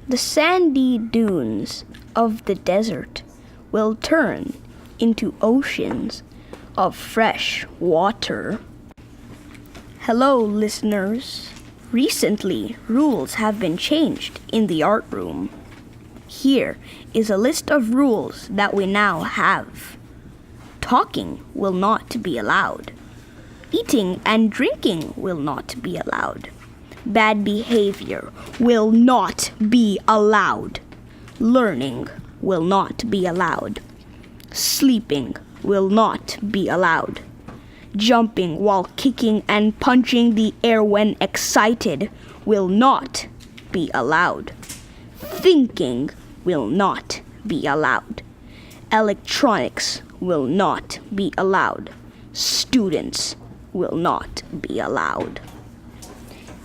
The sandy dunes of the desert will turn into oceans of fresh water. Hello, listeners. Recently, rules have been changed in the art room. Here is a list of rules that we now have. Talking will not be allowed. Eating and drinking will not be allowed. Bad behavior will not be allowed. Learning will not be allowed. Sleeping will not be allowed. Jumping while kicking and punching the air when excited will not be allowed. Thinking will not be allowed. Electronics will not be allowed. Students will not be allowed.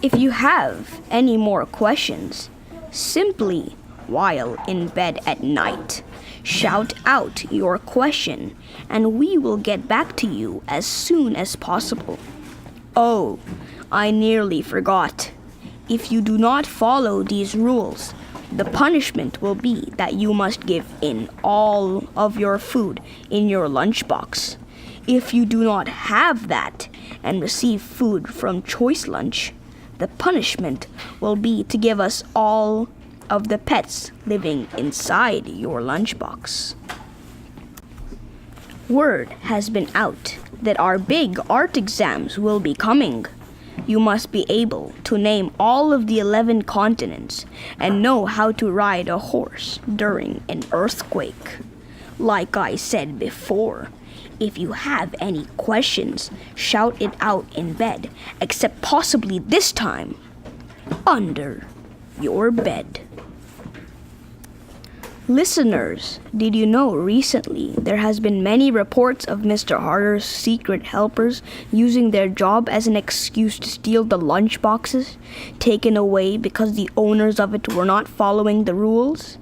If you have any more questions, simply, while in bed at night, shout out your question and we will get back to you as soon as possible. Oh, I nearly forgot. If you do not follow these rules, the punishment will be that you must give in all of your food in your lunchbox. If you do not have that and receive food from Choice Lunch, the punishment will be to give us all of the pets living inside your lunchbox. Word has been out that our big art exams will be coming. You must be able to name all of the 11 continents and know how to ride a horse during an earthquake. Like I said before, if you have any questions, shout it out in bed, except possibly this time, under your bed. Listeners, did you know recently there has been many reports of Mr. Harder's secret helpers using their job as an excuse to steal the lunch boxes taken away because the owners of it were not following the rules?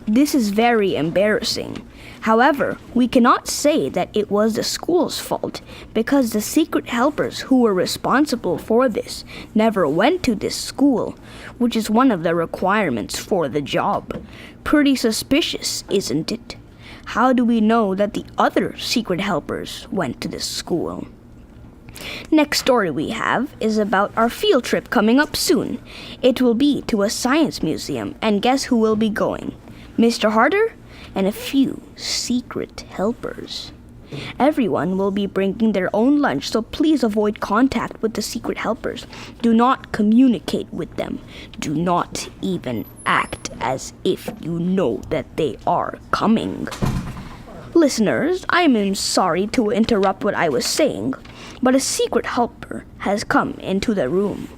This is very embarrassing. However, we cannot say that it was the school's fault because the secret helpers who were responsible for this never went to this school, which is one of the requirements for the job. Pretty suspicious, isn't it? How do we know that the other secret helpers went to this school? Next story we have is about our field trip coming up soon. It will be to a science museum, and guess who will be going? Mr. Harder and a few secret helpers. Everyone will be bringing their own lunch, so please avoid contact with the secret helpers. Do not communicate with them. Do not even act as if you know that they are coming. Listeners, I am sorry to interrupt what I was saying, but a secret helper has come into the room.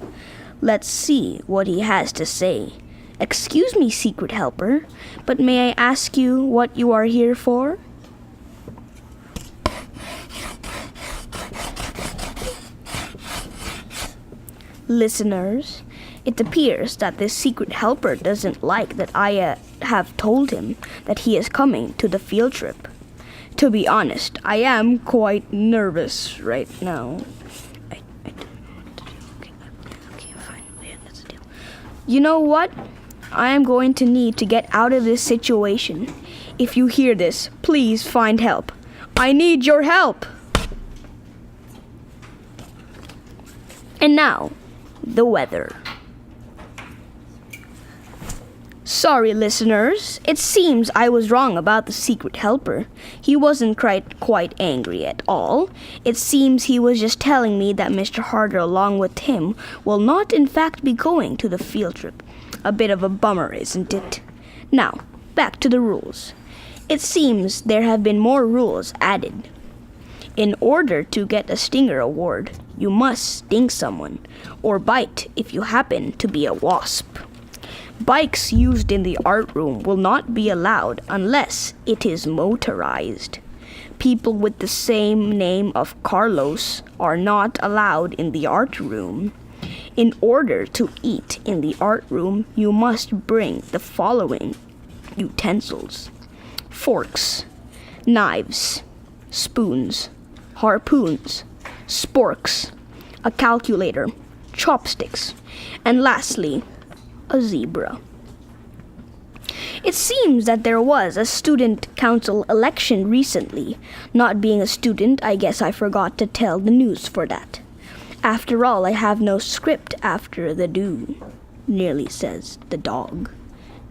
Let's see what he has to say. Excuse me, secret helper, but may I ask you what you are here for? Listeners, it appears that this secret helper doesn't like that I have told him that he is coming to the field trip. To be honest, I am quite nervous right now. I don't know what to do. Okay, fine. Yeah, that's the deal. You know what? I am going to need to get out of this situation. If you hear this, please find help. I need your help! And now, the weather. Sorry, listeners. It seems I was wrong about the secret helper. He wasn't quite angry at all. It seems he was just telling me that Mr. Harder, along with him, will not in fact be going to the field trip. A bit of a bummer, isn't it? Now, back to the rules. It seems there have been more rules added. In order to get a Stinger Award, you must sting someone, or bite if you happen to be a wasp. Bikes used in the art room will not be allowed unless it is motorized. People with the same name of Carlos are not allowed in the art room. In order to eat in the art room, you must bring the following utensils: forks, knives, spoons, harpoons, sporks, a calculator, chopsticks, and lastly, a zebra. It seems that there was a student council election recently. Not being a student, I guess I forgot to tell the news for that. After all, I have no script after the do, nearly says the dog.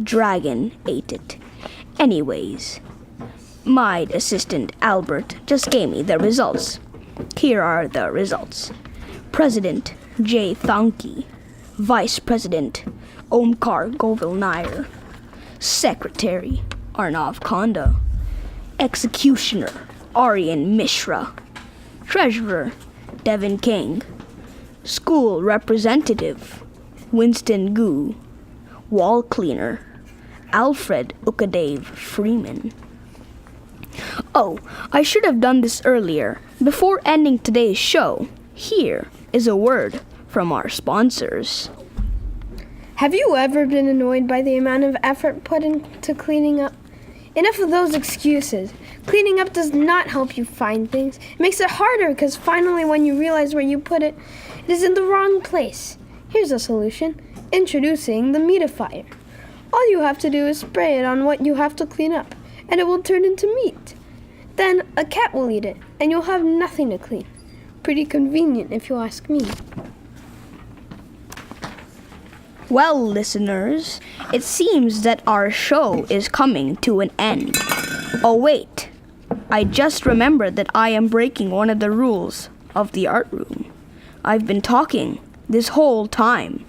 Dragon ate it. Anyways, my assistant Albert just gave me the results. Here are the results. President J. Thanki. Vice President Omkar Govil Nair. Secretary Arnav Khanda. Executioner Aryan Mishra. Treasurer Devin King. School Representative Winston Gu. Wall Cleaner Alfred Ukadev Freeman. Oh, I should have done this earlier. Before ending today's show, here is a word from our sponsors. Have you ever been annoyed by the amount of effort put into cleaning up? Enough of those excuses. Cleaning up does not help you find things. It makes it harder because finally when you realize where you put it, it is in the wrong place. Here's a solution. Introducing the meatifier. All you have to do is spray it on what you have to clean up, and it will turn into meat. Then a cat will eat it, and you'll have nothing to clean. Pretty convenient if you ask me. Well, listeners, it seems that our show is coming to an end. Oh wait, I just remembered that I am breaking one of the rules of the art room. I've been talking this whole time.